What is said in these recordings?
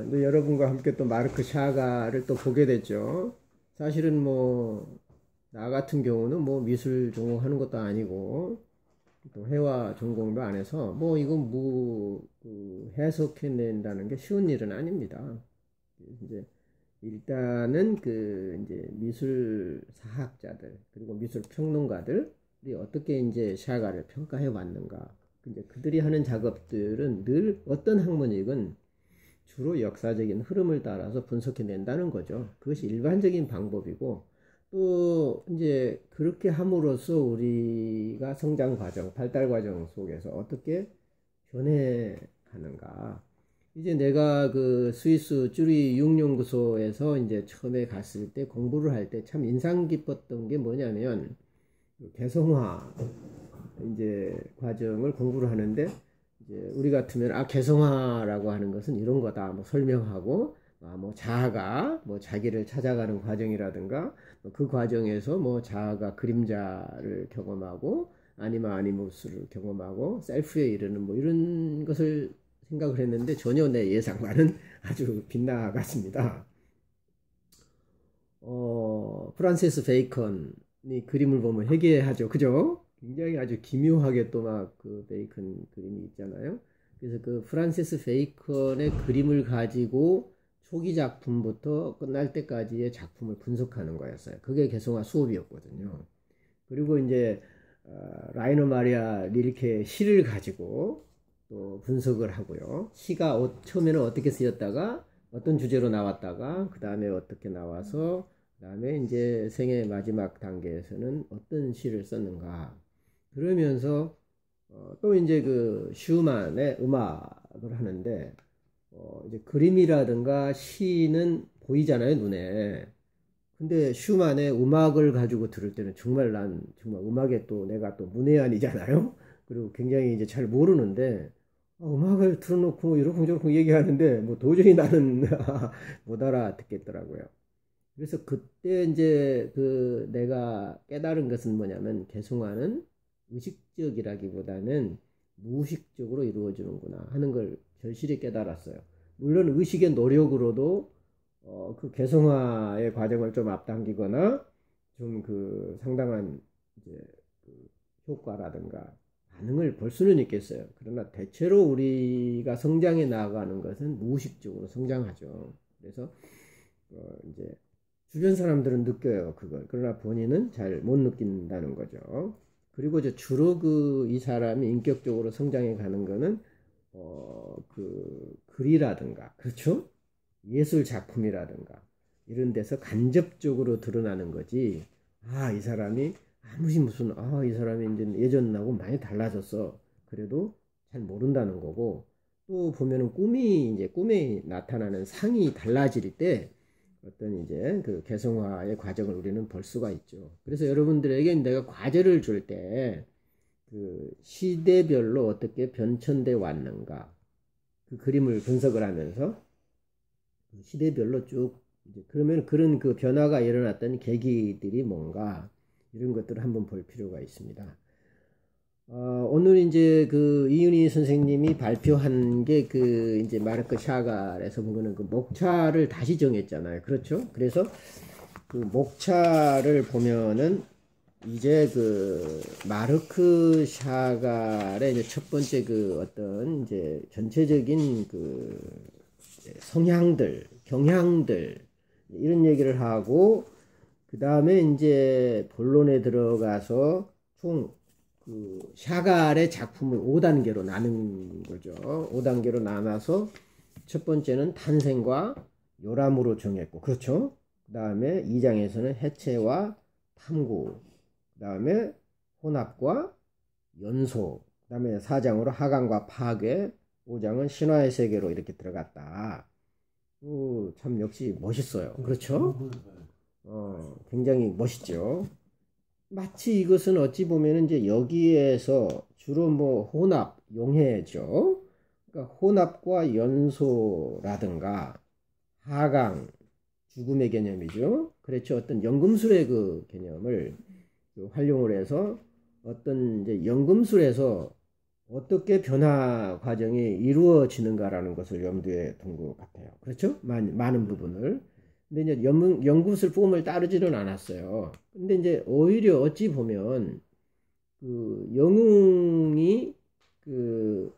이제 여러분과 함께 또 마르크 샤가를 또 보게 됐죠. 사실은 뭐, 나 같은 경우는 뭐 미술 전공하는 것도 아니고, 또 회화 전공도 안 해서, 뭐 이건 해석해낸다는 게 쉬운 일은 아닙니다. 이제 일단은 이제 미술 사학자들, 그리고 미술 평론가들이 어떻게 이제 샤가를 평가해 왔는가. 이제 그들이 하는 작업들은 늘 어떤 학문이건 주로 역사적인 흐름을 따라서 분석해 낸다는 거죠. 그것이 일반적인 방법이고, 또 이제 그렇게 함으로써 우리가 성장 과정, 발달 과정 속에서 어떻게 변해 가는가. 이제 내가 그 스위스 쭈리 육연구소에서 이제 처음에 갔을 때 공부를 할 때 참 인상 깊었던 게 뭐냐면, 개성화 이제 과정을 공부를 하는데, 이제 우리 같으면 개성화라고 하는 것은 이런 거다 뭐 설명하고, 뭐 자아가 뭐 자기를 찾아가는 과정이라든가, 그 과정에서 뭐 자아가 그림자를 경험하고 아니마니무스를 경험하고 셀프에 이르는 뭐 이런 것을 생각을 했는데, 전혀 내 예상과는 아주 빗나갔습니다. 프란시스 베이컨이 그림을 보면 회개하죠. 그죠? 굉장히 아주 기묘하게 또 막 그 베이컨 그림이 있잖아요. 그래서 그 프란시스 베이컨의 그림을 가지고 초기 작품부터 끝날 때까지의 작품을 분석하는 거였어요. 그게 개성화 수업이었거든요. 그리고 이제 라이너 마리아 릴케의 시를 가지고 또 분석을 하고요. 시가 처음에는 어떻게 쓰였다가 어떤 주제로 나왔다가 그 다음에 어떻게 나와서 그 다음에 이제 생애 마지막 단계에서는 어떤 시를 썼는가. 그러면서 또 이제 그 슈만의 음악을 하는데, 이제 그림이라든가 시는 보이잖아요, 눈에. 근데 슈만의 음악을 가지고 들을 때는 정말 정말 음악에 또 내가 또 문외한이잖아요. 그리고 굉장히 이제 잘 모르는데, 음악을 틀어놓고 이러쿵저러쿵 얘기하는데 뭐 도저히 나는 못 알아듣겠더라고요. 그래서 그때 이제 그 내가 깨달은 것은 뭐냐면, 개성화는 의식적이라기보다는 무의식적으로 이루어지는구나 하는 걸 절실히 깨달았어요. 물론 의식의 노력으로도 그 개성화의 과정을 좀 앞당기거나 좀 그 상당한 이제 그 효과라든가 반응을 볼 수는 있겠어요. 그러나 대체로 우리가 성장해 나가는 것은 무의식적으로 성장하죠. 그래서 이제 주변 사람들은 느껴요, 그걸. 그러나 본인은 잘 못 느낀다는 거죠. 그리고 이제 주로 이 사람이 인격적으로 성장해 가는 거는 그 글이라든가, 그렇죠? 예술 작품이라든가 이런 데서 간접적으로 드러나는 거지. 이 사람이 이 사람이 이제 예전하고 많이 달라졌어. 그래도 잘 모른다는 거고, 또 보면은 꿈에 나타나는 상이 달라질 때 어떤 이제 그 개성화의 과정을 우리는 볼 수가 있죠. 그래서 여러분들에게 내가 과제를 줄 때 그 시대별로 어떻게 변천돼 왔는가, 그 그림을 분석을 하면서 시대별로 쭉 이제 그러면 그런 그 변화가 일어났던 계기들이 뭔가 이런 것들을 한번 볼 필요가 있습니다. 오늘 이제 그 이윤희 선생님이 발표한 게 그 이제 마르크 샤갈에서 보면은 그 목차를 다시 정했잖아요. 그렇죠? 그래서 그 목차를 보면은 이제 그 마르크 샤갈의 이제 첫 번째 그 어떤 이제 전체적인 그 성향들, 경향들 이런 얘기를 하고, 그 다음에 이제 본론에 들어가서 총 그 샤갈의 작품을 5단계로 나눈 거죠. 5단계로 나눠서 첫 번째는 탄생과 요람으로 정했고, 그렇죠? 그 다음에 2장에서는 해체와 탐구, 그 다음에 혼합과 연소, 그 다음에 4장으로 하강과 파괴, 5장은 신화의 세계로 이렇게 들어갔다. 참 역시 멋있어요. 그렇죠? 굉장히 멋있죠. 마치 이것은 어찌 보면 이제 여기에서 주로 뭐 혼합, 용해죠. 그러니까 혼합과 연소라든가 하강, 죽음의 개념이죠. 그렇죠. 어떤 연금술의 그 개념을 활용을 해서 어떤 이제 연금술에서 어떻게 변화 과정이 이루어지는가라는 것을 염두에 둔 것 같아요. 그렇죠? 많은 부분을. 근데 이제 연구술 폼을 따르지는 않았어요. 근데 이제 오히려 어찌 보면 그 영웅이 그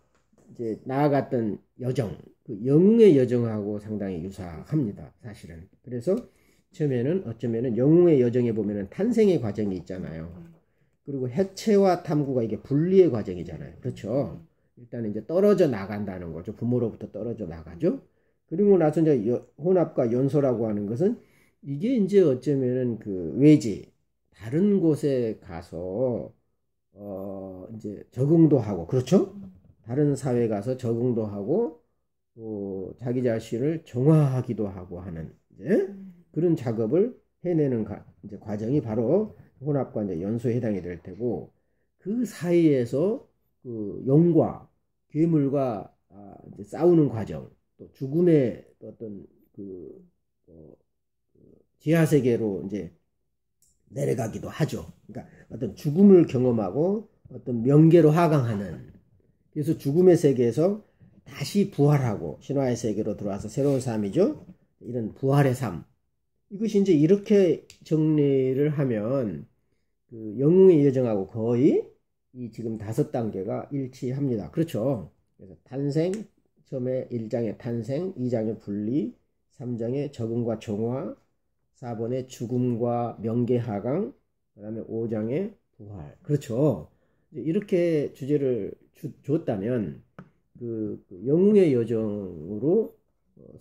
이제 나아갔던 여정, 그 영웅의 여정하고 상당히 유사합니다. 사실은. 그래서 처음에는 어쩌면은 영웅의 여정에 보면은 탄생의 과정이 있잖아요. 그리고 해체와 탐구가 이게 분리의 과정이잖아요. 그렇죠? 일단 이제 떨어져 나간다는 거죠. 부모로부터 떨어져 나가죠. 그리고 나서 이제 혼합과 연소라고 하는 것은 이게 이제 어쩌면은 그 외지, 다른 곳에 가서 이제 적응도 하고, 그렇죠? 다른 사회에 가서 적응도 하고, 또 자기 자신을 정화하기도 하고 하는 이제 그런 작업을 해내는 이제 과정이 바로 혼합과 이제 연소에 해당이 될 테고, 그 사이에서 그 용과 괴물과 이제 싸우는 과정, 또 죽음의 어떤 지하 세계로 이제 내려가기도 하죠. 그러니까 어떤 죽음을 경험하고 어떤 명계로 하강하는, 그래서 죽음의 세계에서 다시 부활하고 신화의 세계로 들어와서 새로운 삶이죠. 이런 부활의 삶. 이것이 이제 이렇게 정리를 하면 그 영웅의 여정하고 거의 이 지금 5단계가 일치합니다. 그렇죠. 그래서 탄생, 처음에 1장의 탄생, 2장의 분리, 3장의 적응과 정화, 4번의 죽음과 명계 하강, 그 다음에 5장의 부활. 그렇죠. 이렇게 주제를 줬다면 그 영웅의 여정으로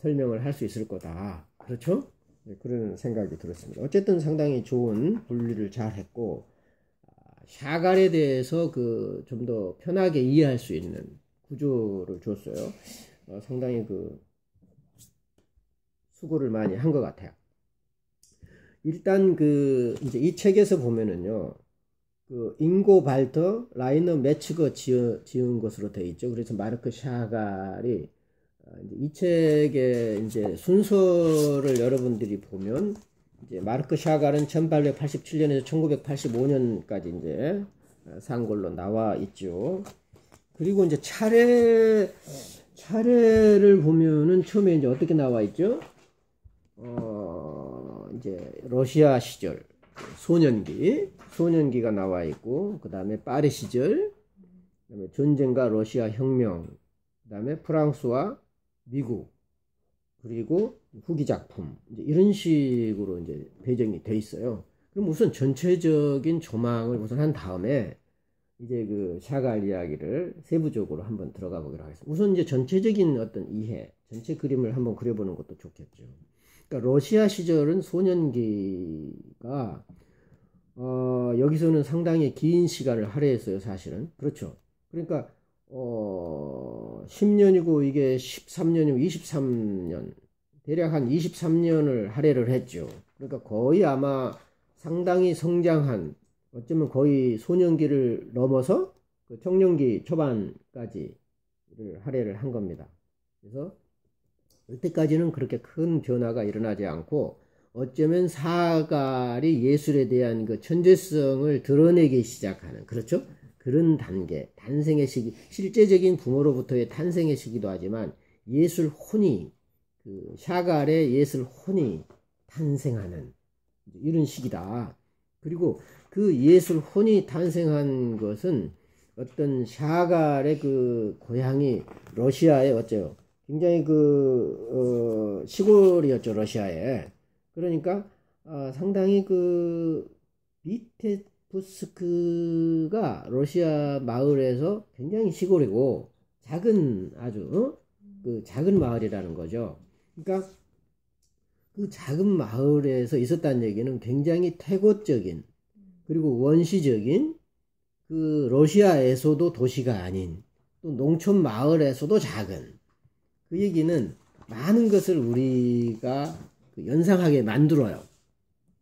설명을 할 수 있을 거다. 그렇죠? 네, 그런 생각이 들었습니다. 어쨌든 상당히 좋은 분리를 잘 했고, 샤갈에 대해서 그 좀 더 편하게 이해할 수 있는 구조를 줬어요. 상당히 그 수고를 많이 한 것 같아요. 일단 그 이제 이 책에서 보면은요, 그 잉고 발터, 라이너 매츠거 지은 것으로 되어 있죠. 그래서 마르크 샤갈이 이 책의 이제 순서를 여러분들이 보면 이제 마르크 샤갈은 1887년에서 1985년까지 이제 산 걸로 나와 있죠. 그리고 이제 차례를 보면은 처음에 이제 어떻게 나와 있죠? 이제 러시아 시절 소년기가 나와 있고, 그 다음에 파리 시절, 그 다음에 전쟁과 러시아 혁명, 그 다음에 프랑스와 미국, 그리고 후기 작품, 이제 이런 식으로 이제 배정이 돼 있어요. 그럼 우선 전체적인 조망을 우선 한 다음에 이제 그 샤갈 이야기를 세부적으로 한번 들어가 보기로 하겠습니다. 우선 이제 전체적인 어떤 이해, 전체 그림을 한번 그려보는 것도 좋겠죠. 그러니까 러시아 시절은 소년기가 여기서는 상당히 긴 시간을 할애했어요, 사실은. 그렇죠. 그러니까 10년이고 이게 13년이고 23년, 대략 한 23년을 할애를 했죠. 그러니까 거의 아마 상당히 성장한, 어쩌면 거의 소년기를 넘어서 그 청년기 초반까지 할애를 한 겁니다. 그래서 이때까지는 그렇게 큰 변화가 일어나지 않고, 어쩌면 사갈이 예술에 대한 그 천재성을 드러내기 시작하는, 그렇죠? 그런 단계, 탄생의 시기, 실제적인 부모로부터의 탄생의 시기도 하지만 예술 혼이, 그 샤갈의 예술 혼이 탄생하는 이런 시기다. 그리고 그 예술 혼이 탄생한 것은 어떤 샤갈의 그 고향이 러시아의 어째요? 굉장히 그 시골이었죠, 러시아에. 그러니까 상당히 그 비테프스크가 러시아 마을에서 굉장히 시골이고 작은, 아주 그 작은 마을이라는 거죠. 그러니까 그 작은 마을에서 있었다는 얘기는 굉장히 태고적인, 그리고 원시적인, 그 러시아에서도 도시가 아닌, 또 농촌 마을에서도 작은, 그 얘기는 많은 것을 우리가 연상하게 만들어요.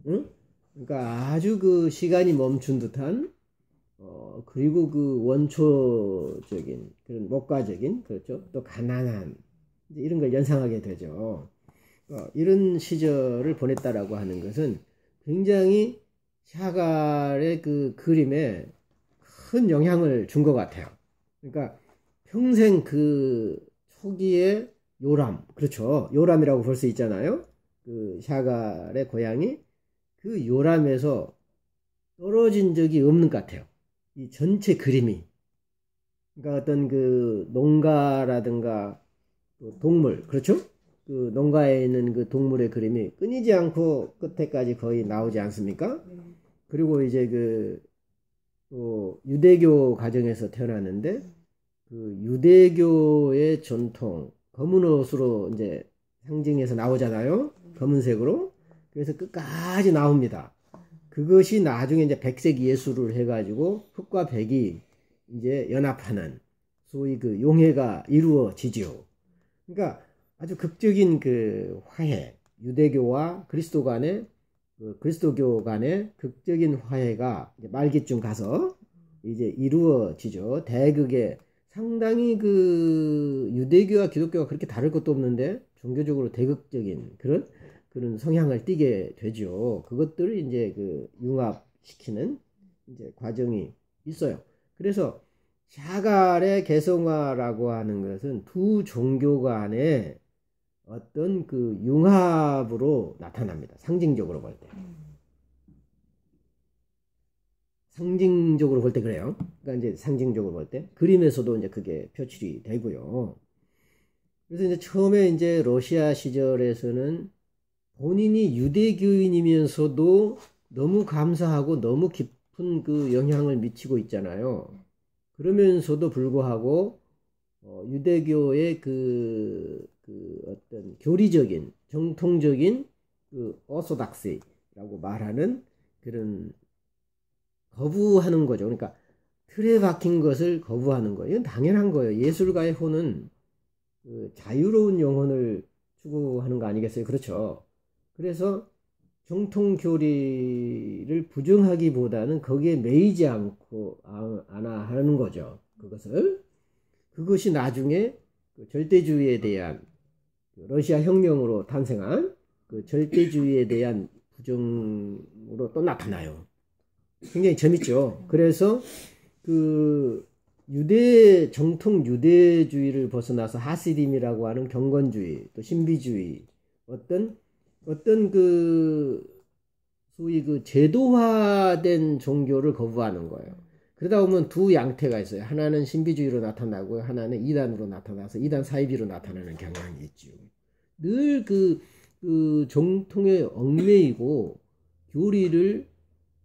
응? 그러니까 아주 그 시간이 멈춘 듯한, 그리고 그 원초적인, 그런 목가적인, 그렇죠? 또 가난한, 이런 걸 연상하게 되죠. 이런 시절을 보냈다라고 하는 것은 굉장히 샤갈의 그 그림에 큰 영향을 준 것 같아요. 그러니까 평생 그 초기에 요람, 그렇죠. 요람이라고 볼 수 있잖아요. 그 샤갈의 고향이 그 요람에서 떨어진 적이 없는 것 같아요. 이 전체 그림이. 그러니까 어떤 그 농가라든가 동물, 그렇죠? 그 농가에 있는 그 동물의 그림이 끊이지 않고 끝에까지 거의 나오지 않습니까? 그리고 이제 그 또 유대교 가정에서 태어났는데 그 유대교의 전통 검은 옷으로 이제 상징해서 나오잖아요. 검은색으로. 그래서 끝까지 나옵니다. 그것이 나중에 이제 백색 예술을 해가지고 흑과 백이 이제 연합하는 소위 그 용해가 이루어지죠. 그러니까 아주 극적인 그 화해, 유대교와 그리스도 간의 그리스도교 간의 극적인 화해가 이제 말기쯤 가서 이제 이루어지죠. 대극에 상당히 그 유대교와 기독교가 그렇게 다를 것도 없는데 종교적으로 대극적인 그런 성향을 띠게 되죠. 그것들을 이제 그 융합시키는 이제 과정이 있어요. 그래서 샤갈의 개성화라고 하는 것은 두 종교 간의 어떤 그 융합으로 나타납니다. 상징적으로 볼 때. 상징적으로 볼 때 그래요. 그러니까 이제 상징적으로 볼 때 그림에서도 이제 그게 표출이 되고요. 그래서 이제 처음에 이제 러시아 시절에서는 본인이 유대교인이면서도 너무 감사하고 너무 깊은 그 영향을 미치고 있잖아요. 그러면서도 불구하고 유대교의 그 어떤 교리적인 정통적인 그 오소닥시라고 말하는 그런 거부하는 거죠. 그러니까 틀에 박힌 것을 거부하는 거예요. 이건 당연한 거예요. 예술가의 혼은 그 자유로운 영혼을 추구하는 거 아니겠어요? 그렇죠. 그래서 정통 교리를 부정하기보다는 거기에 매이지 않고 않아 하는 거죠. 그것이 나중에 그 절대주의에 대한 러시아 혁명으로 탄생한 그 절대주의에 대한 부정으로 또 나타나요. 굉장히 재밌죠. 그래서 그 정통 유대주의를 벗어나서 하시딤이라고 하는 경건주의, 또 신비주의, 어떤 그 소위 그 제도화된 종교를 거부하는 거예요. 그러다 보면 두 양태가 있어요. 하나는 신비주의로 나타나고 하나는 이단으로 나타나서 이단 사이비로 나타나는 경향이 있죠. 늘 그 정통에 얽매이고 교리를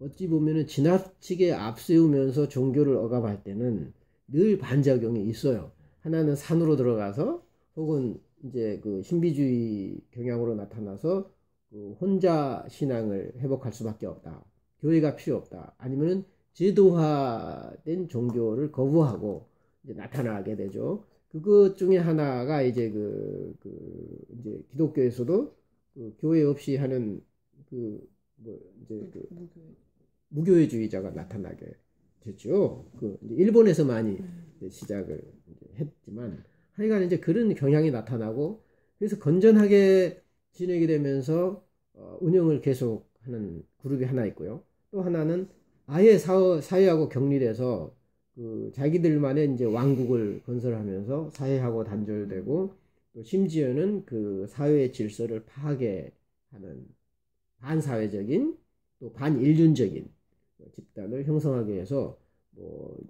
어찌 보면은 지나치게 앞세우면서 종교를 억압할 때는 늘 반작용이 있어요. 하나는 산으로 들어가서 혹은 이제 그 신비주의 경향으로 나타나서 그 혼자 신앙을 회복할 수밖에 없다. 교회가 필요 없다. 아니면은 제도화된 종교를 거부하고 이제 나타나게 되죠. 그것 중에 하나가 이제 이제 기독교에서도 그 교회 없이 하는 이제 무교회주의자가 나타나게 됐죠. 이제 일본에서 많이 이제 시작을 이제 했지만 하여간 이제 그런 경향이 나타나고 그래서 건전하게 지내게 되면서 운영을 계속하는 그룹이 하나 있고요. 또 하나는 아예 사회하고 격리돼서 그 자기들만의 이제 왕국을 건설하면서 사회하고 단절되고 또 심지어는 그 사회의 질서를 파괴하는 반사회적인 또 반인륜적인 집단을 형성하기 위해서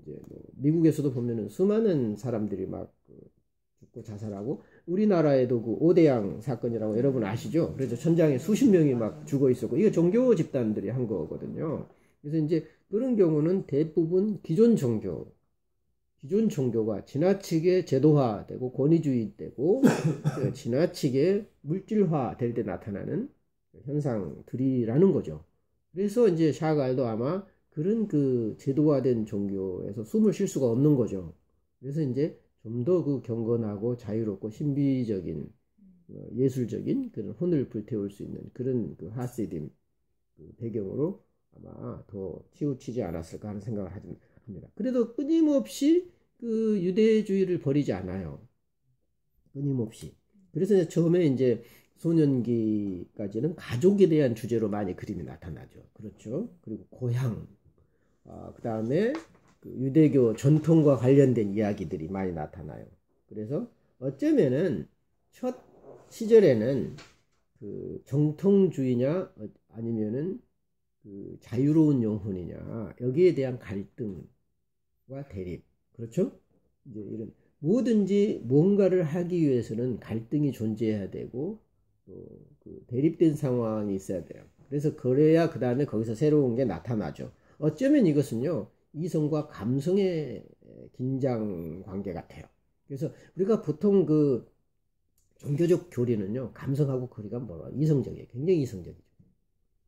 이제 미국에서도 보면은 수많은 사람들이 막 죽고 자살하고 우리나라에도 그 오대양 사건이라고 여러분 아시죠? 그래서 천장에 수십 명이 막 죽어 있었고 이게 종교 집단들이 한 거거든요. 그래서 이제 그런 경우는 대부분 기존 종교가 지나치게 제도화되고 권위주의되고 지나치게 물질화될 때 나타나는 현상들이라는 거죠. 그래서 이제 샤갈도 아마 그런 그 제도화된 종교에서 숨을 쉴 수가 없는 거죠. 그래서 이제 좀 더 그 경건하고 자유롭고 신비적인 예술적인 그런 혼을 불태울 수 있는 그런 그 하시딤 그 배경으로 아마 더 치우치지 않았을까 하는 생각을 합니다. 그래도 끊임없이 그 유대주의를 버리지 않아요. 끊임없이. 그래서 이제 처음에 이제 소년기까지는 가족에 대한 주제로 많이 그림이 나타나죠. 그렇죠. 그리고 고향, 그 다음에 그 유대교 전통과 관련된 이야기들이 많이 나타나요. 그래서 어쩌면은 첫 시절에는 그 정통주의냐 아니면은 그 자유로운 영혼이냐 여기에 대한 갈등과 대립, 그렇죠? 이제 이런 뭐든지 뭔가를 하기 위해서는 갈등이 존재해야 되고 또 그 대립된 상황이 있어야 돼요. 그래서 그래야 그 다음에 거기서 새로운 게 나타나죠. 어쩌면 이것은요 이성과 감성의 긴장 관계 같아요. 그래서 우리가 보통 그 종교적 교리는요 감성하고 거리가 멀어요. 이성적이에요. 굉장히 이성적이죠.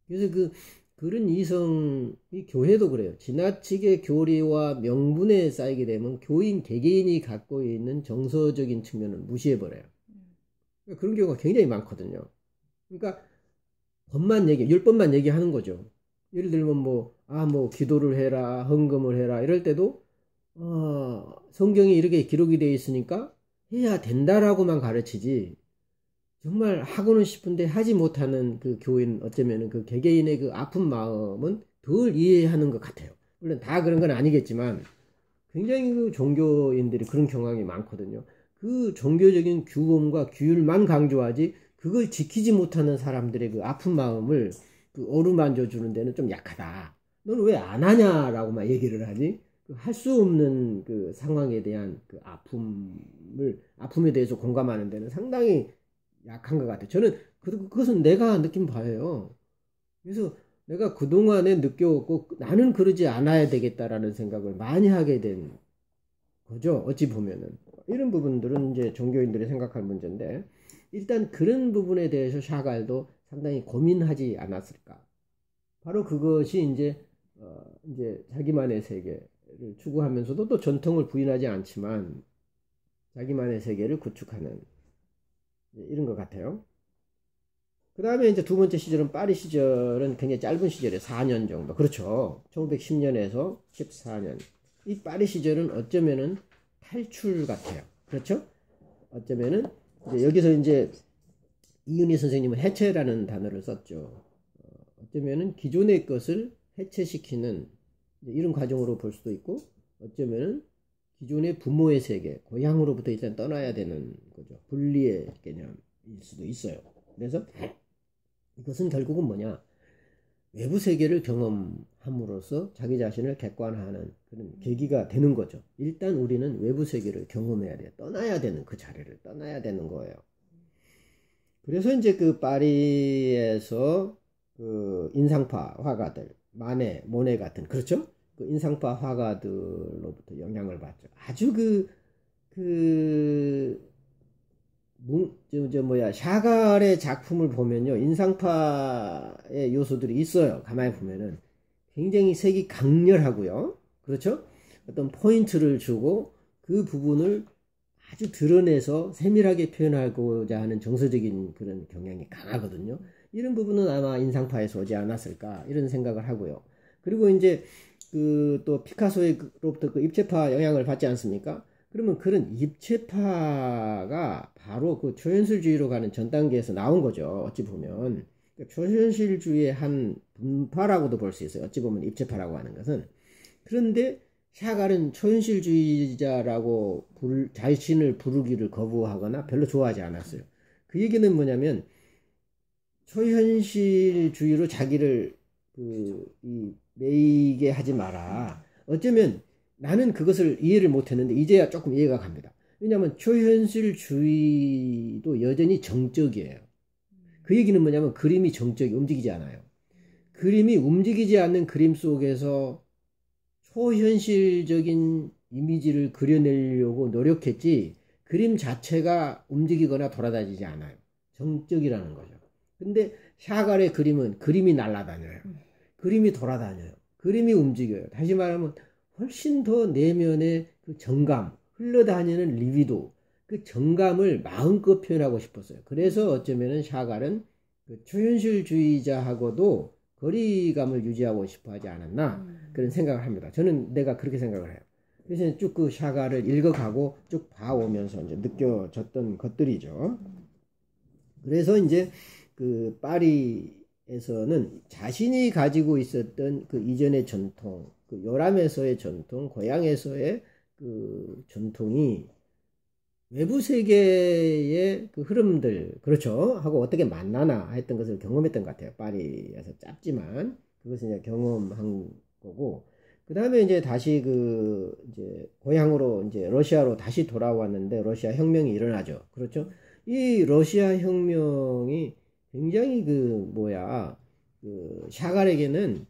그래서 그런 이성이 교회도 그래요. 지나치게 교리와 명분에 쌓이게 되면 교인 개개인이 갖고 있는 정서적인 측면을 무시해버려요. 그런 경우가 굉장히 많거든요. 그러니까 법만 율법만 얘기하는 거죠. 예를 들면 뭐 기도를 해라, 헌금을 해라 이럴 때도 성경에 이렇게 기록이 되어 있으니까 해야 된다라고만 가르치지 정말 하고는 싶은데 하지 못하는 그 교인 어쩌면 그 개개인의 그 아픈 마음은 덜 이해하는 것 같아요. 물론 다 그런 건 아니겠지만 굉장히 그 종교인들이 그런 경향이 많거든요. 그 종교적인 규범과 규율만 강조하지 그걸 지키지 못하는 사람들의 그 아픈 마음을 그 어루만져 주는 데는 좀 약하다. 너는 왜 안 하냐라고만 얘기를 하지? 할 수 없는 그 상황에 대한 그 아픔에 대해서 공감하는 데는 상당히 약한 것 같아요. 저는 그것은 내가 느낀 바예요. 그래서 내가 그동안에 느껴왔고 나는 그러지 않아야 되겠다라는 생각을 많이 하게 된 거죠. 어찌 보면은 이런 부분들은 이제 종교인들이 생각할 문제인데 일단 그런 부분에 대해서 샤갈도 상당히 고민하지 않았을까. 바로 그것이 이제 자기만의 세계를 추구하면서도 또 전통을 부인하지 않지만 자기만의 세계를 구축하는 이런 것 같아요. 그 다음에 이제 두 번째 시절은 파리 시절은 굉장히 짧은 시절이에요. 4년 정도. 그렇죠. 1910년에서 14년. 이 파리 시절은 어쩌면은 탈출 같아요. 그렇죠? 어쩌면은 이제 여기서 이제 이은희 선생님은 해체라는 단어를 썼죠. 어쩌면은 기존의 것을 해체시키는 이런 과정으로 볼 수도 있고 어쩌면은 기존의 부모의 세계, 고향으로부터 일단 떠나야 되는 거죠. 분리의 개념일 수도 있어요. 그래서 이것은 결국은 뭐냐? 외부 세계를 경험함으로써 자기 자신을 객관화하는 그런 계기가 되는 거죠. 일단 우리는 외부 세계를 경험해야 돼요. 떠나야 되는 그 자리를 떠나야 되는 거예요. 그래서 이제 그 파리에서 그 인상파 화가들, 마네, 모네 같은, 그렇죠? 그 인상파 화가들로부터 영향을 받죠. 아주 샤갈의 작품을 보면요. 인상파의 요소들이 있어요. 가만히 보면은. 굉장히 색이 강렬하고요. 그렇죠? 어떤 포인트를 주고 그 부분을 아주 드러내서 세밀하게 표현하고자 하는 정서적인 그런 경향이 강하거든요. 이런 부분은 아마 인상파에서 오지 않았을까 이런 생각을 하고요. 그리고 이제 또 피카소로부터 그 입체파 영향을 받지 않습니까? 그러면 그런 입체파가 바로 그 초현실주의로 가는 전 단계에서 나온 거죠. 어찌 보면 초현실주의의 한 분파라고도 볼 수 있어요. 어찌 보면 입체파라고 하는 것은. 그런데 샤갈은 초현실주의자라고 자신을 부르기를 거부하거나 별로 좋아하지 않았어요. 그 얘기는 뭐냐면 초현실주의로 자기를 매이게 하지 마라. 어쩌면 나는 그것을 이해를 못했는데 이제야 조금 이해가 갑니다. 왜냐하면 초현실주의도 여전히 정적이에요. 그 얘기는 뭐냐면 그림이 정적이 움직이지 않아요. 그림이 움직이지 않는 그림 속에서 초현실적인 이미지를 그려내려고 노력했지 그림 자체가 움직이거나 돌아다니지 않아요. 정적이라는 거죠. 근데 샤갈의 그림은 그림이 날아다녀요. 그림이 돌아다녀요. 그림이 움직여요. 다시 말하면 훨씬 더 내면의 그 정감, 흘러다니는 리비도, 그 정감을 마음껏 표현하고 싶었어요. 그래서 어쩌면은 샤갈은 그 초현실주의자하고도 거리감을 유지하고 싶어 하지 않았나 그런 생각을 합니다. 저는 내가 그렇게 생각을 해요. 그래서 쭉 그 샤갈을 읽어가고 쭉 봐오면서 이제 느껴졌던 것들이죠. 그래서 이제 그 파리에 에서는 자신이 가지고 있었던 그 이전의 전통, 그 요람에서의 전통, 고향에서의 그 전통이 외부 세계의 그 흐름들, 그렇죠? 하고 어떻게 만나나 했던 것을 경험했던 것 같아요. 파리에서 짧지만 그것을 이제 경험한 거고, 그 다음에 이제 다시 그 이제 고향으로 이제 러시아로 다시 돌아왔는데 러시아 혁명이 일어나죠. 그렇죠? 이 러시아 혁명이 굉장히 그 샤갈에게는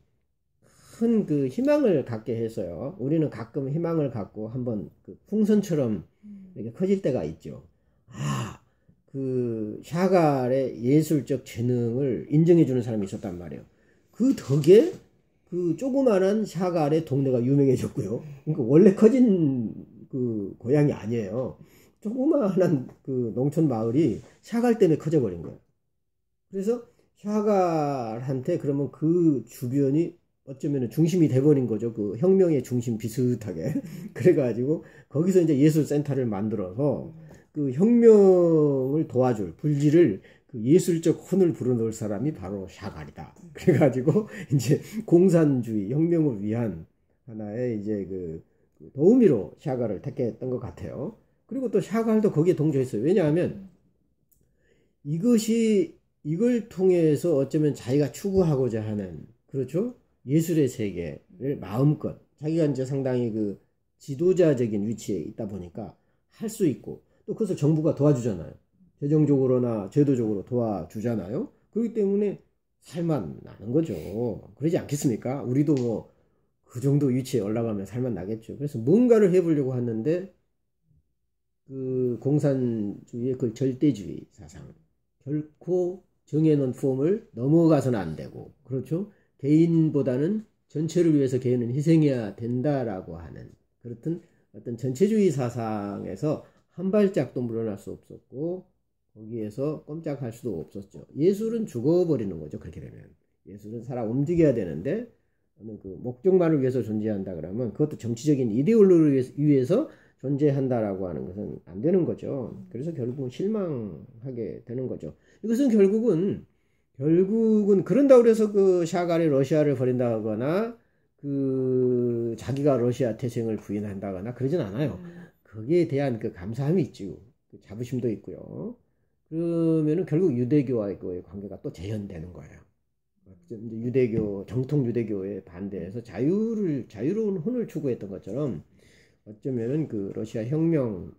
큰 그 희망을 갖게 해서요. 우리는 가끔 희망을 갖고 한번 그 풍선처럼 이렇게 커질 때가 있죠. 아, 그 샤갈의 예술적 재능을 인정해주는 사람이 있었단 말이에요. 그 덕에 그 조그마한 샤갈의 동네가 유명해졌고요. 그러니까 원래 커진 그 고향이 아니에요. 조그마한 그 농촌 마을이 샤갈 때문에 커져버린 거예요. 그래서 샤갈한테 그러면 그 주변이 어쩌면 중심이 돼버린 거죠. 그 혁명의 중심 비슷하게. 그래가지고 거기서 이제 예술센터를 만들어서 그 혁명을 도와줄 불지를 그 예술적 혼을 불어넣을 사람이 바로 샤갈이다. 그래가지고 이제 공산주의 혁명을 위한 하나의 이제 그 도우미로 샤갈을 택했던 것 같아요. 그리고 또 샤갈도 거기에 동조했어요. 왜냐하면 이걸 통해서 어쩌면 자기가 추구하고자 하는, 그렇죠? 예술의 세계를 마음껏 자기가 이제 상당히 그 지도자적인 위치에 있다 보니까 할 수 있고, 또 그것을 정부가 도와주잖아요. 재정적으로나 제도적으로 도와주잖아요. 그렇기 때문에 살만 나는 거죠. 그러지 않겠습니까? 우리도 뭐 그 정도 위치에 올라가면 살만 나겠죠. 그래서 뭔가를 해보려고 하는데 그 공산주의의 그 절대주의 사상, 결코 정해놓은 폼을 넘어가서는 안 되고, 그렇죠? 개인보다는 전체를 위해서 개인은 희생해야 된다라고 하는 그렇던 어떤 전체주의 사상에서 한 발짝도 물러날 수 없었고, 거기에서 꼼짝할 수도 없었죠. 예술은 죽어버리는 거죠. 그렇게 되면 예술은 살아 움직여야 되는데 어느 그 목적만을 위해서 존재한다 그러면 그것도 정치적인 이데올로기를 위해서 존재한다라고 하는 것은 안 되는 거죠. 그래서 결국은 실망하게 되는 거죠. 이것은 결국은 그런다고 해서 그 샤갈이 러시아를 버린다거나 그 자기가 러시아 태생을 부인한다거나 그러진 않아요. 거기에 대한 그 감사함이 있죠. 그 자부심도 있고요. 그러면은 결국 유대교와의 관계가 또 재현되는 거예요. 유대교, 정통 유대교에 반대해서 자유로운 혼을 추구했던 것처럼 어쩌면은 그 러시아 혁명의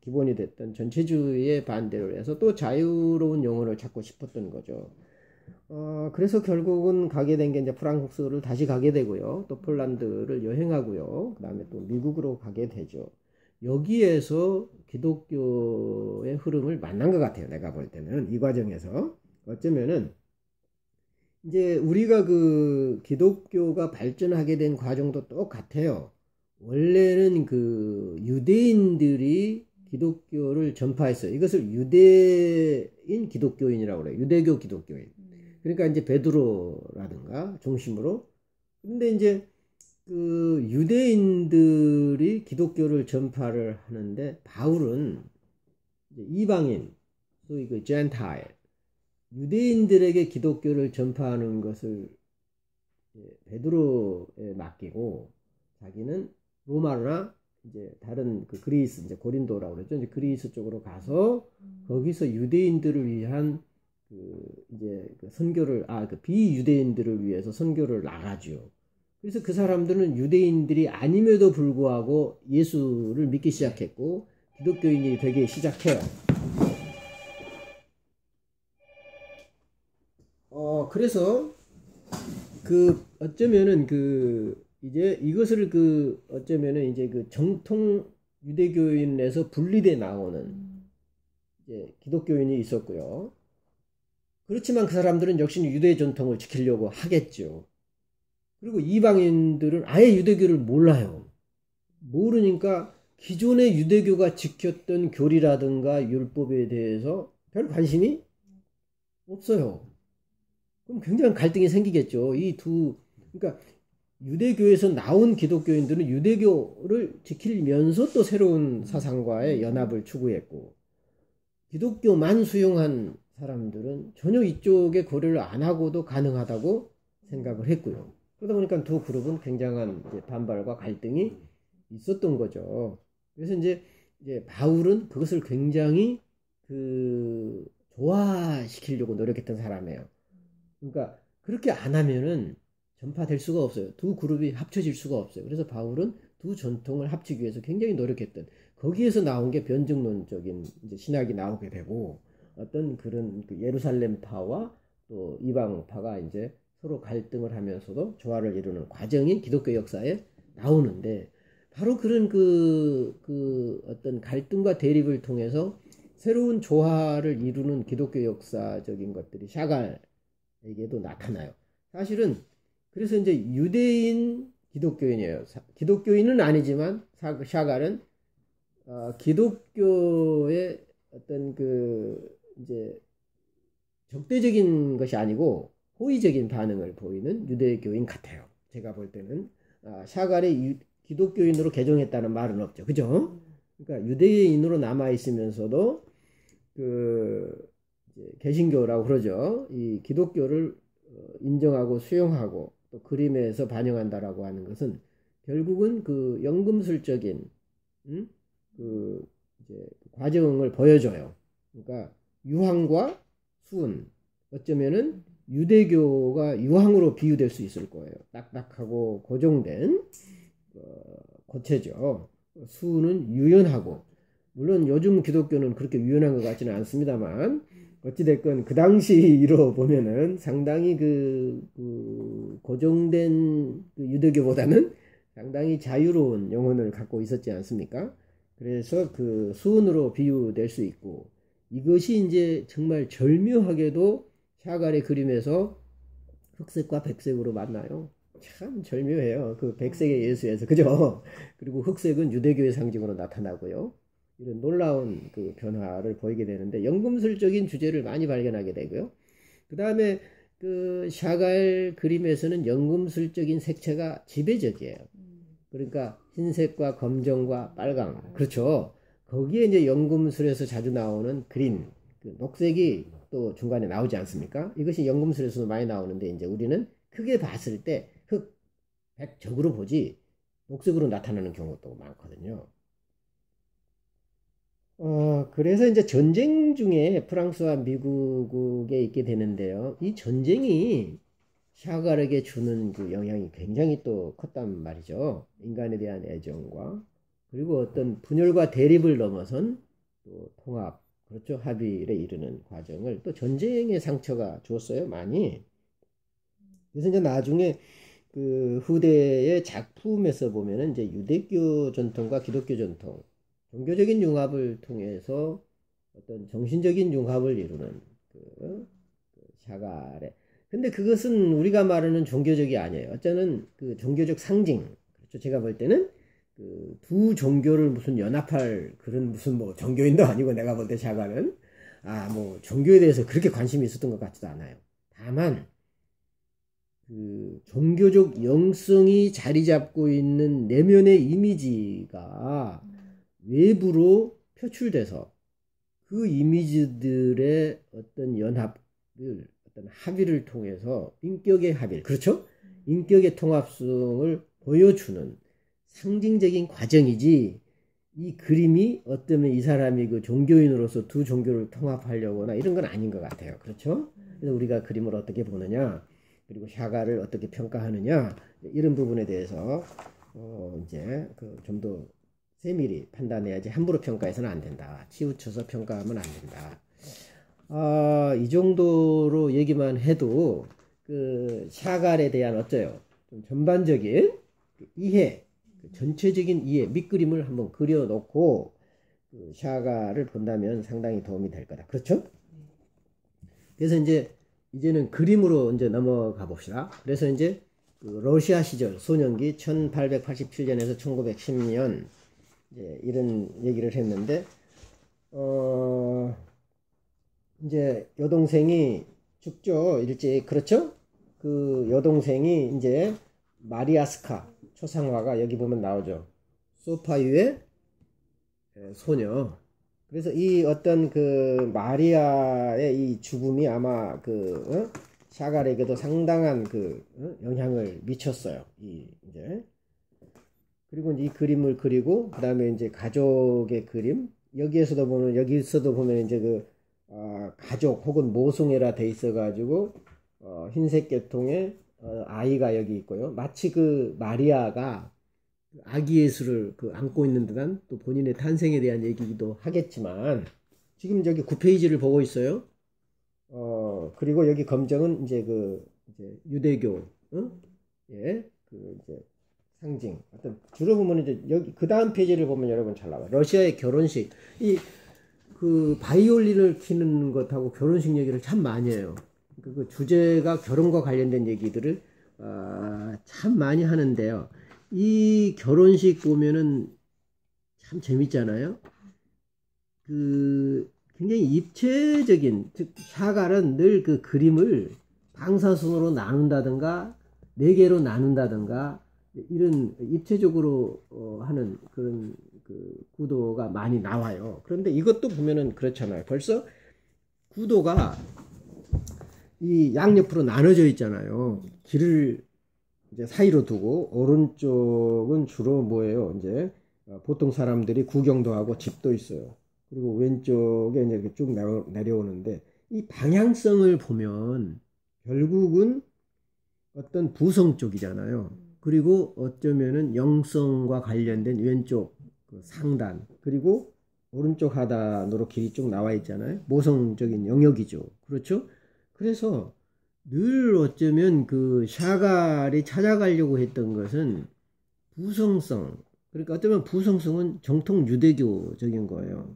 기본이 됐던 전체주의에 반대를 해서 또 자유로운 영혼을 찾고 싶었던 거죠. 그래서 결국은 가게 된 게 이제 프랑스를 다시 가게 되고요. 또 폴란드를 여행하고요. 그 다음에 또 미국으로 가게 되죠. 여기에서 기독교의 흐름을 만난 것 같아요. 내가 볼 때는 이 과정에서 어쩌면은 이제 우리가 그 기독교가 발전하게 된 과정도 똑같아요. 원래는 그 유대인들이 기독교를 전파했어요. 이것을 유대인 기독교인이라고 그래요. 유대교 기독교인. 그러니까 이제 베드로라든가 중심으로. 근데 이제 그 유대인들이 기독교를 전파를 하는데 바울은 이제 이방인, 소위 그 젠타일, 유대인들에게 기독교를 전파하는 것을 베드로에 맡기고 자기는 로마나 이제 다른 그 그리스, 이제 고린도라고 그러죠. 이제 그리스 쪽으로 가서 거기서 유대인들을 위한 그 이제 그 선교를 그 비유대인들을 위해서 선교를 나가죠. 그래서 그 사람들은 유대인들이 아님에도 불구하고 예수를 믿기 시작했고 기독교인이 되기 시작해요. 그래서 그 어쩌면은 그 이제 이것을 그 어쩌면은 이제 그 정통 유대교인에서 분리돼 나오는 이제 기독교인이 있었고요. 그렇지만 그 사람들은 역시 유대 전통을 지키려고 하겠죠. 그리고 이방인들은 아예 유대교를 몰라요. 모르니까 기존의 유대교가 지켰던 교리라든가 율법에 대해서 별 관심이 없어요. 그럼 굉장히 갈등이 생기겠죠. 그러니까 유대교에서 나온 기독교인들은 유대교를 지키면서 또 새로운 사상과의 연합을 추구했고, 기독교만 수용한 사람들은 전혀 이쪽에 고려를 안 하고도 가능하다고 생각을 했고요. 그러다 보니까 두 그룹은 굉장한 이제 반발과 갈등이 있었던 거죠. 그래서 이제 바울은 그것을 굉장히 조화시키려고 노력했던 사람이에요. 그러니까 그렇게 안 하면은 전파될 수가 없어요. 두 그룹이 합쳐질 수가 없어요. 그래서 바울은 두 전통을 합치기 위해서 굉장히 노력했던, 거기에서 나온 게 변증론적인 이제 신학이 나오게 되고, 어떤 그런 예루살렘파와 또 이방파가 이제 서로 갈등을 하면서도 조화를 이루는 과정이 기독교 역사에 나오는데, 바로 그런 어떤 갈등과 대립을 통해서 새로운 조화를 이루는 기독교 역사적인 것들이 샤갈에게도 나타나요. 사실은 그래서 이제 유대인 기독교인이에요. 기독교인은 아니지만 샤갈은 기독교의 어떤 이제 적대적인 것이 아니고 호의적인 반응을 보이는 유대교인 같아요. 제가 볼 때는 샤갈이 기독교인으로 개종했다는 말은 없죠. 그죠? 그러니까 유대인으로 남아 있으면서도 이제 개신교라고 그러죠. 이 기독교를 인정하고 수용하고 또 그림에서 반영한다라고 하는 것은 결국은 연금술적인 이제 과정을 보여줘요. 그러니까 유황과 수은, 어쩌면은 유대교가 유황으로 비유될 수 있을 거예요. 딱딱하고 고정된 고체죠. 수는 유연하고, 물론 요즘 기독교는 그렇게 유연한 것 같지는 않습니다만, 어찌됐건 그 당시로 보면은 상당히 고정된 유대교보다는 상당히 자유로운 영혼을 갖고 있었지 않습니까? 그래서 수은으로 비유될 수 있고, 이것이 이제 정말 절묘하게도 샤갈의 그림에서 흑색과 백색으로 만나요. 참 절묘해요. 백색의 예수에서, 그죠? 그리고 흑색은 유대교의 상징으로 나타나고요. 이런 놀라운 변화를 보이게 되는데, 연금술적인 주제를 많이 발견하게 되고요. 그 다음에 샤갈 그림에서는 연금술적인 색채가 지배적이에요. 그러니까 흰색과 검정과 빨강, 그렇죠. 거기에 이제 연금술에서 자주 나오는 그린, 녹색이 또 중간에 나오지 않습니까? 이것이 연금술에서도 많이 나오는데, 이제 우리는 크게 봤을 때 백적으로 보지 녹색으로 나타나는 경우도 많거든요. 그래서 이제 전쟁 중에 프랑스와 미국에 있게 되는데요. 이 전쟁이 샤갈에게 주는 영향이 굉장히 또 컸단 말이죠. 인간에 대한 애정과, 그리고 어떤 분열과 대립을 넘어선 또 통합, 그렇죠. 합의에 이르는 과정을 또 전쟁의 상처가 줬어요, 많이. 그래서 이제 나중에 후대의 작품에서 보면은 이제 유대교 전통과 기독교 전통, 종교적인 융합을 통해서 어떤 정신적인 융합을 이루는 샤갈의, 근데 그것은 우리가 말하는 종교적이 아니에요. 어쩌면 종교적 상징. 그렇죠. 제가 볼 때는 두 종교를 무슨 연합할 그런 무슨 뭐 종교인도 아니고, 내가 볼 때 샤갈은 뭐 종교에 대해서 그렇게 관심이 있었던 것 같지도 않아요. 다만 종교적 영성이 자리 잡고 있는 내면의 이미지가 외부로 표출돼서 그 이미지들의 어떤 연합을, 어떤 합의를 통해서 인격의 합의, 그렇죠? 인격의 통합성을 보여주는 상징적인 과정이지, 이 그림이 어쩌면 이 사람이 종교인으로서 두 종교를 통합하려거나 이런 건 아닌 것 같아요. 그렇죠? 그래서 우리가 그림을 어떻게 보느냐, 그리고 샤갈을 어떻게 평가하느냐, 이런 부분에 대해서 이제 좀 더 세밀히 판단해야지, 함부로 평가해서는 안 된다. 치우쳐서 평가하면 안 된다. 이 정도로 얘기만 해도 샤갈에 대한 어쩌요? 좀 전반적인 이해, 전체적인 이해, 밑그림을 한번 그려놓고 샤갈을 본다면 상당히 도움이 될 거다. 그렇죠? 그래서 이제는 그림으로 이제 넘어가 봅시다. 그래서 이제 러시아 시절 소년기 1887년에서 1910년 이런 얘기를 했는데, 이제 여동생이 죽죠, 일찍. 그렇죠? 여동생이 이제 마리아스카 초상화가 여기 보면 나오죠. 소파 위에 소녀. 그래서 이 어떤 그 마리아의 이 죽음이 아마 그 샤갈에게도 상당한 그 영향을 미쳤어요. 이제 그리고 이 그림을 그리고 그다음에 이제 가족의 그림 여기서도 보면 이제 그 가족 혹은 모성애라 돼 있어 가지고 흰색 계통의 아이가 여기 있고요. 마치 그 마리아가 아기 예수를 그 안고 있는 듯한 또 본인의 탄생에 대한 얘기기도 하겠지만 지금 저기 9페이지를 보고 있어요. 그리고 여기 검정은 이제 이제 유대교 예, 그 이제 상징. 어떤 주로 보면 이제 여기 그 다음 페이지를 보면 여러분 잘 나와요. 러시아의 결혼식. 그 바이올린을 키는 것하고 결혼식 얘기를 참 많이 해요. 그 주제가 결혼과 관련된 얘기들을 참 많이 하는데요. 이 결혼식 보면은 참 재밌잖아요. 그 굉장히 입체적인, 즉 샤갈은 늘 그 그림을 방사선으로 나눈다든가 4개로 나눈다든가 이런 입체적으로 하는 그런 그 구도가 많이 나와요. 그런데 이것도 보면은 그렇잖아요. 벌써 구도가 이 양옆으로 나눠져 있잖아요. 길을 이제 사이로 두고 오른쪽은 주로 뭐예요? 이제 보통 사람들이 구경도 하고 집도 있어요. 그리고 왼쪽에 이제 이렇게 쭉 내려오는데 이 방향성을 보면 결국은 어떤 부성 쪽이잖아요. 그리고 어쩌면은 영성과 관련된 왼쪽 그 상단 그리고 오른쪽 하단으로 길이 쭉 나와 있잖아요. 모성적인 영역이죠. 그렇죠? 그래서 늘 어쩌면 그 샤갈이 찾아가려고 했던 것은 부성성. 그러니까 어쩌면 부성성은 정통 유대교적인 거예요.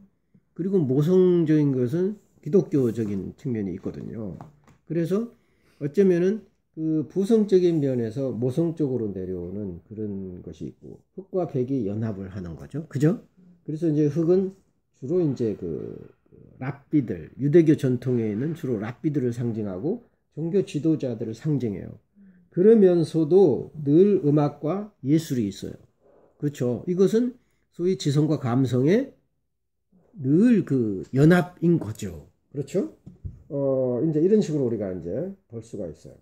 그리고 모성적인 것은 기독교적인 측면이 있거든요. 그래서 어쩌면은 그 부성적인 면에서 모성적으로 내려오는 그런 것이 있고 흙과 백이 연합을 하는 거죠. 그죠? 그래서 이제 흙은 주로 이제 그 랍비들, 유대교 전통에 있는 주로 랍비들을 상징하고 종교 지도자들을 상징해요. 그러면서도 늘 음악과 예술이 있어요. 그렇죠? 이것은 소위 지성과 감성의 늘 그 연합인 거죠. 그렇죠? 이제 이런 식으로 우리가 이제 볼 수가 있어요.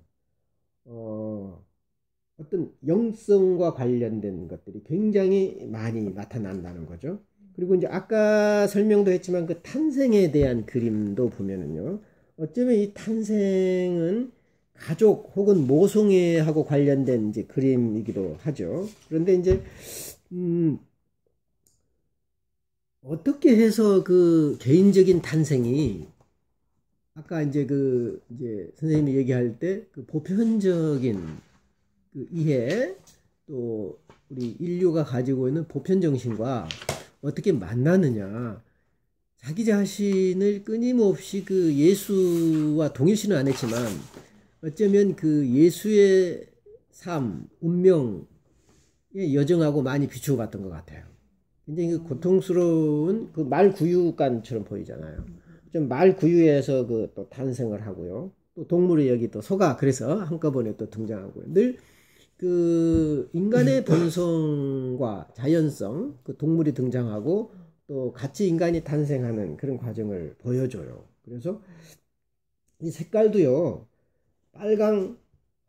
어떤 영성과 관련된 것들이 굉장히 많이 나타난다는 거죠. 그리고 이제 아까 설명도 했지만 그 탄생에 대한 그림도 보면은요. 어쩌면 이 탄생은 가족 혹은 모성애하고 관련된 이제 그림이기도 하죠. 그런데 이제 어떻게 해서 그 개인적인 탄생이 아까 이제 이제 선생님이 얘기할 때 그 보편적인 그 이해 또 우리 인류가 가지고 있는 보편 정신과 어떻게 만나느냐. 자기 자신을 끊임없이 그 예수와 동일시는 안 했지만 어쩌면 그 예수의 삶, 운명의 여정하고 많이 비추어 봤던 것 같아요. 굉장히 그 고통스러운 그 말구유관처럼 보이잖아요. 좀 말구유에서 그 또 탄생을 하고요. 또 동물이 여기 또 소가 그래서 한꺼번에 또 등장하고요. 늘 그 인간의 본성과 자연성, 그 동물이 등장하고 또 같이 인간이 탄생하는 그런 과정을 보여줘요. 그래서 이 색깔도요, 빨강,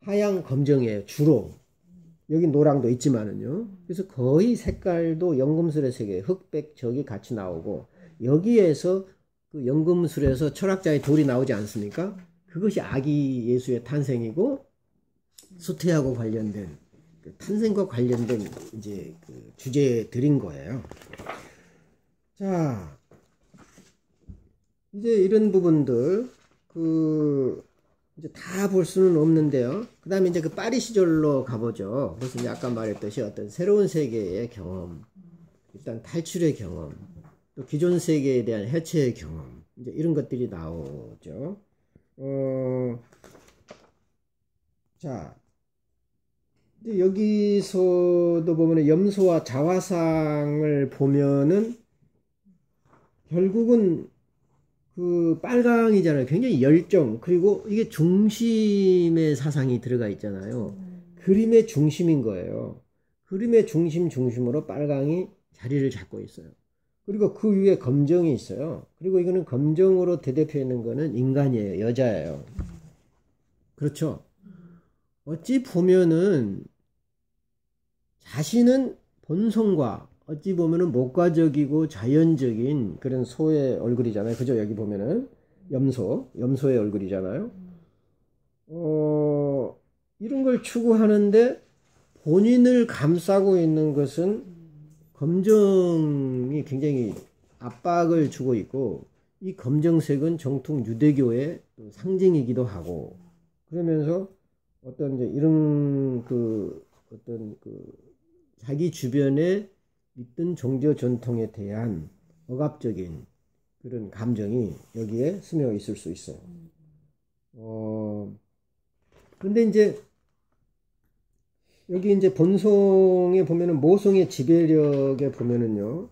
하양, 검정이에요. 주로. 여기 노랑도 있지만은요. 그래서 거의 색깔도 연금술의 세계, 흑백, 적이 같이 나오고 여기에서 그 연금술에서 철학자의 돌이 나오지 않습니까? 그것이 아기 예수의 탄생이고 수태하고 관련된 그 탄생과 관련된 이제 그 주제들인 거예요. 자, 이제 이런 부분들 그 이제 다 볼 수는 없는데요. 그 다음에 이제 그 파리 시절로 가보죠. 그래서 이제 아까 말했듯이 어떤 새로운 세계의 경험, 일단 탈출의 경험, 또 기존 세계에 대한 해체의 경험, 이제 이런 것들이 나오죠. 자, 이제 여기서도 보면 염소와 자화상을 보면은 결국은 그 빨강이잖아요. 굉장히 열정, 그리고 이게 중심의 사상이 들어가 있잖아요. 그림의 중심인 거예요. 그림의 중심으로 빨강이 자리를 잡고 있어요. 그리고 그 위에 검정이 있어요. 그리고 이거는 검정으로 대대표 있는 거는 인간이에요. 여자예요. 그렇죠? 어찌 보면은 자신은 본성과 어찌 보면은 목가적이고 자연적인 그런 소의 얼굴이잖아요. 그죠? 여기 보면은 염소의 얼굴이잖아요. 이런 걸 추구하는데 본인을 감싸고 있는 것은 검정이 굉장히 압박을 주고 있고, 이 검정색은 정통 유대교의 상징이기도 하고, 그러면서 어떤 이제 이런 어떤 자기 주변에 있던 종교 전통에 대한 억압적인 그런 감정이 여기에 스며 있을 수 있어요. 근데 이제 여기 이제 본송에 보면은 모성의 지배력에 보면은요,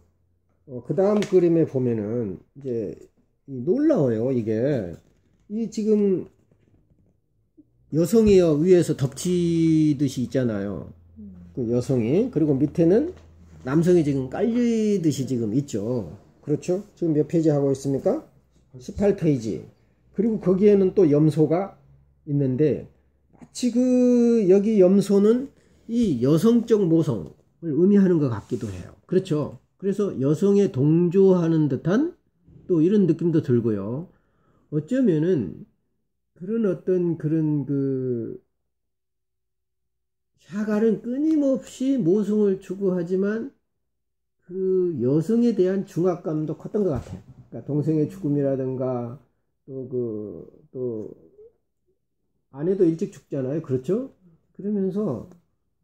그 다음 그림에 보면은 이제 놀라워요. 이게 이 지금 여성이요 위에서 덮치듯이 있잖아요. 그 여성이, 그리고 밑에는 남성이 지금 깔리듯이 지금 있죠. 그렇죠? 지금 몇 페이지 하고 있습니까? 18페이지. 그리고 거기에는 또 염소가 있는데, 마치 여기 염소는 이 여성적 모성을 의미하는 것 같기도 해요. 그렇죠? 그래서 여성에 동조하는 듯한 또 이런 느낌도 들고요. 어쩌면은 샤갈은 끊임없이 모성을 추구하지만 그 여성에 대한 중압감도 컸던 것 같아요. 그러니까 동생의 죽음이라든가 또 아내도 일찍 죽잖아요. 그렇죠? 그러면서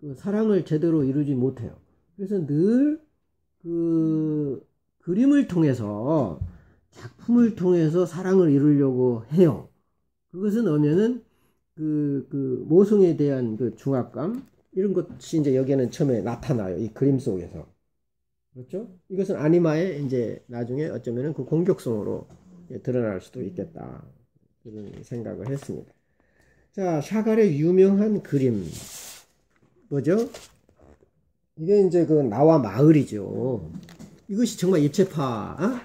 그 사랑을 제대로 이루지 못해요. 그래서 늘 그림을 통해서, 작품을 통해서 사랑을 이루려고 해요. 그것은 오면은 모성에 대한 그 중압감, 이런 것이 이제 여기에는 처음에 나타나요. 이 그림 속에서. 그렇죠? 이것은 아니마의 이제 나중에 어쩌면은 그 공격성으로 드러날 수도 있겠다. 그런 생각을 했습니다. 자, 샤갈의 유명한 그림. 뭐죠? 이게 이제 그 나와 마을이죠. 이것이 정말 입체파들이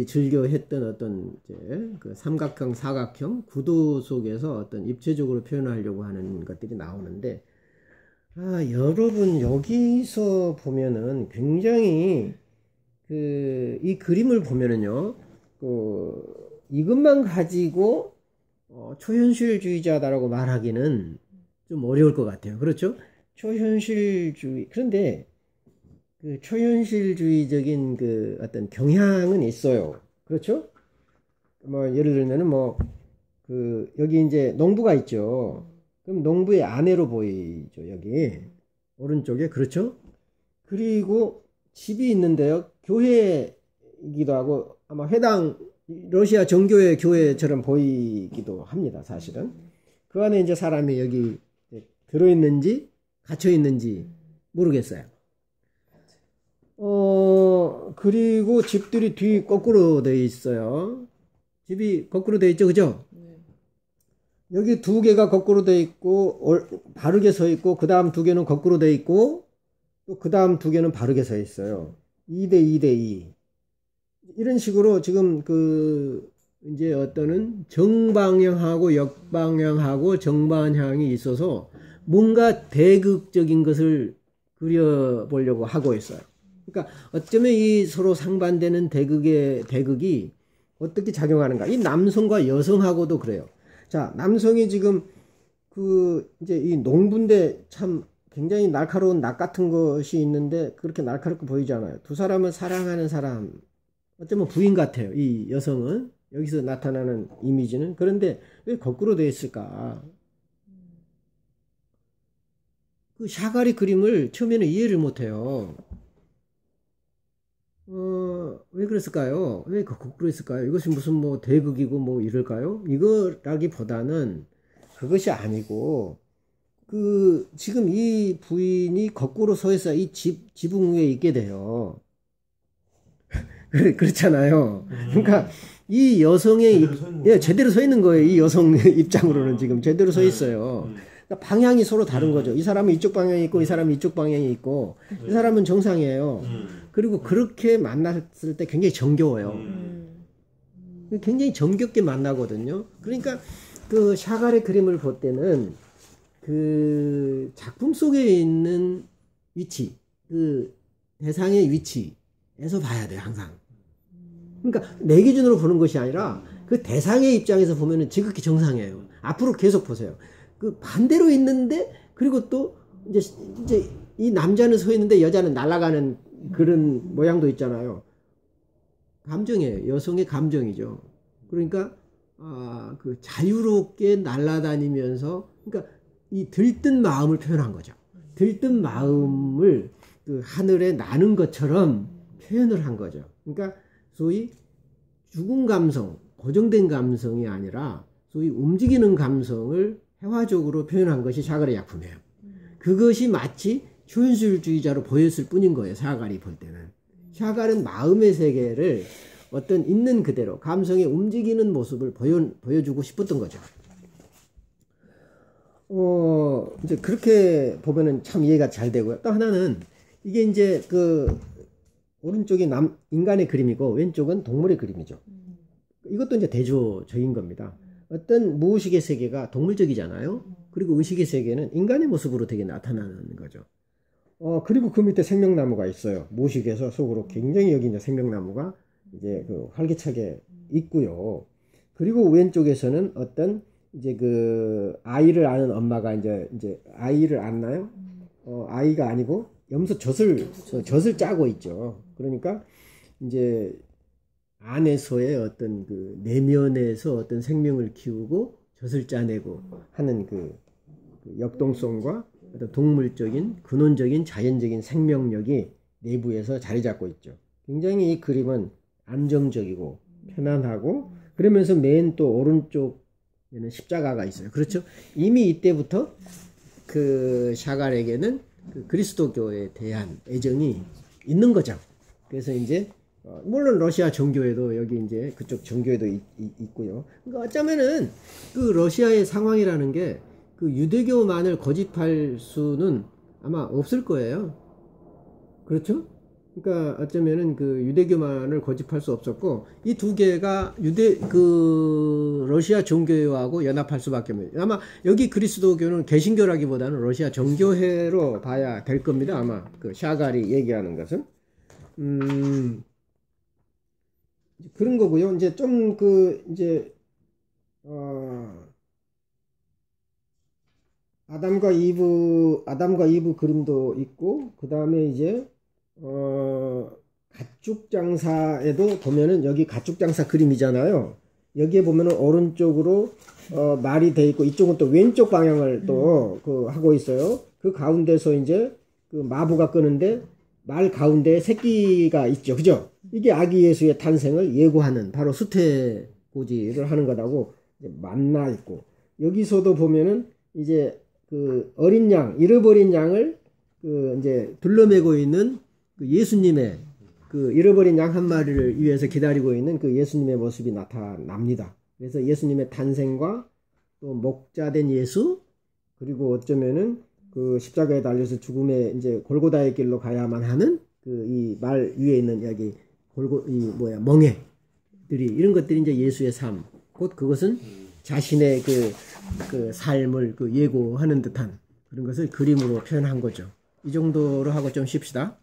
즐겨 했던 어떤 이제 그 삼각형, 사각형 구도 속에서 어떤 입체적으로 표현하려고 하는 것들이 나오는데, 여러분 여기서 보면은 굉장히 이 그림을 보면은요, 이것만 가지고 초현실주의자다라고 말하기는 좀 어려울 것 같아요. 그렇죠? 초현실주의. 그런데 그 초현실주의적인 어떤 경향은 있어요. 그렇죠? 뭐 예를 들면은 여기 이제 농부가 있죠. 그럼 농부의 아내로 보이죠. 여기 오른쪽에. 그렇죠? 그리고 집이 있는데요. 교회이기도 하고 아마 해당 러시아 정교회 교회처럼 보이기도 합니다. 사실은. 그 안에 이제 사람이 여기 들어있는지 갇혀있는지 모르겠어요. 그리고 집들이 뒤 거꾸로 되어 있어요. 집이 거꾸로 되어 있죠. 그죠? 여기 두 개가 거꾸로 되어 있고, 바르게 서 있고, 그 다음 두 개는 거꾸로 되어 있고, 또 그 다음 두 개는 바르게 서 있어요. 2대 2대 2. 이런 식으로 지금 이제 어떤은 정방향하고 역방향하고 정반향이 있어서 뭔가 대극적인 것을 그려보려고 하고 있어요. 그러니까 어쩌면 이 서로 상반되는 대극이 어떻게 작용하는가. 이 남성과 여성하고도 그래요. 자, 남성이 지금 이제 이 농부인데 참 굉장히 날카로운 낫 같은 것이 있는데 그렇게 날카롭게 보이지 않아요. 두 사람은 사랑하는 사람, 어쩌면 부인 같아요. 이 여성은 여기서 나타나는 이미지는. 그런데 왜 거꾸로 되어 있을까? 그 샤갈이 그림을 처음에는 이해를 못해요. 왜 그랬을까요? 왜 거꾸로 했을까요? 이것이 무슨 대극이고 이럴까요? 이거라기보다는 그것이 아니고, 지금 이 부인이 거꾸로 서 있어야 이 지붕 위에 있게 돼요. 그렇잖아요. 그러니까 이 여성의 제대로 서 있는 거예요. 이 여성 입장으로는 지금 제대로 서 있어요. 그러니까 방향이 서로 다른 거죠. 이 사람은 이쪽 방향이 있고 이 사람은 이쪽 방향이 있고 이 사람은 정상이에요. 그리고 그렇게 만났을 때 굉장히 정겨워요. 굉장히 정겹게 만나거든요. 그러니까 그 샤갈의 그림을 볼 때는 그 작품 속에 있는 위치, 그 대상의 위치에서 봐야 돼요, 항상. 그러니까 내 기준으로 보는 것이 아니라 그 대상의 입장에서 보면은 지극히 정상이에요. 앞으로 계속 보세요. 그 반대로 있는데, 그리고 또 이제 이 남자는 서 있는데 여자는 날아가는 그런 모양도 있잖아요. 감정이에요. 여성의 감정이죠. 그러니까 그 자유롭게 날아다니면서, 그러니까 이 들뜬 마음을 표현한 거죠. 들뜬 마음을 그 하늘에 나는 것처럼 표현을 한 거죠. 그러니까 소위 죽은 감성, 고정된 감성이 아니라 소위 움직이는 감성을 회화적으로 표현한 것이 샤갈의 작품이에요. 그것이 마치 초현실주의자로 보였을 뿐인 거예요. 샤갈이 볼 때는. 샤갈은 마음의 세계를 어떤 있는 그대로 감성의 움직이는 모습을 보여주고 싶었던 거죠. 이제 그렇게 보면은 참 이해가 잘 되고요. 또 하나는 이게 이제 그 오른쪽이 인간의 그림이고 왼쪽은 동물의 그림이죠. 이것도 이제 대조적인 겁니다. 어떤 무의식의 세계가 동물적이잖아요. 그리고 의식의 세계는 인간의 모습으로 되게 나타나는 거죠. 그리고 그 밑에 생명나무가 있어요. 무의식에서 속으로 굉장히 여기 이제 생명나무가 이제 그 활기차게 있고요. 그리고 왼쪽에서는 어떤 이제 그 아이를 아는 엄마가 이제 아이를 안나요? 아이가 아니고 염소 젖을 짜고 있죠. 그러니까 이제 안에서의 어떤 그 내면에서 어떤 생명을 키우고 젖을 짜내고 하는 그 역동성과 어떤 동물적인 근원적인 자연적인 생명력이 내부에서 자리 잡고 있죠. 굉장히 이 그림은 안정적이고 편안하고, 그러면서 맨 또 오른쪽에는 십자가가 있어요. 그렇죠? 이미 이때부터 그 샤갈에게는 그 그리스도교에 대한 애정이 있는 거죠. 그래서 이제 물론 러시아 정교회도 여기 이제 그쪽 정교회도 있고요. 그러니까 어쩌면은 그 러시아의 상황이라는 게 그 유대교만을 고집할 수는 아마 없을 거예요. 그렇죠? 그러니까 어쩌면은 그 유대교만을 고집할 수 없었고, 이 두 개가 그 러시아 정교회하고 연합할 수밖에 없어요. 아마 여기 그리스도교는 개신교라기보다는 러시아 정교회로 봐야 될 겁니다. 아마 그 샤갈이 얘기하는 것은 그런 거고요. 이제 좀 그 이제 아담과 이브 그림도 있고, 그 다음에 이제 가축장사에도 보면은 여기 가축장사 그림이잖아요. 여기에 보면은 오른쪽으로 말이 돼 있고, 이쪽은 또 왼쪽 방향을 또 그 하고 있어요. 그 가운데서 이제 그 마부가 끄는데 말 가운데 새끼가 있죠. 그죠? 이게 아기 예수의 탄생을 예고하는 바로 수태고지를 하는 거라고 만나 있고, 여기서도 보면은 이제 그 어린 양, 잃어버린 양을 그 이제 둘러매고 있는 그 예수님의 그 잃어버린 양 한 마리를 위해서 기다리고 있는 그 예수님의 모습이 나타납니다. 그래서 예수님의 탄생과 또 목자된 예수, 그리고 어쩌면은 그 십자가에 달려서 죽음의 이제 골고다의 길로 가야만 하는 그 이 말 위에 있는 여기 멍에들이, 이런 것들이 이제 예수의 삶, 곧 그것은 자신의 그 삶을 그 예고하는 듯한 그런 것을 그림으로 표현한 거죠. 이 정도로 하고 좀 쉽시다.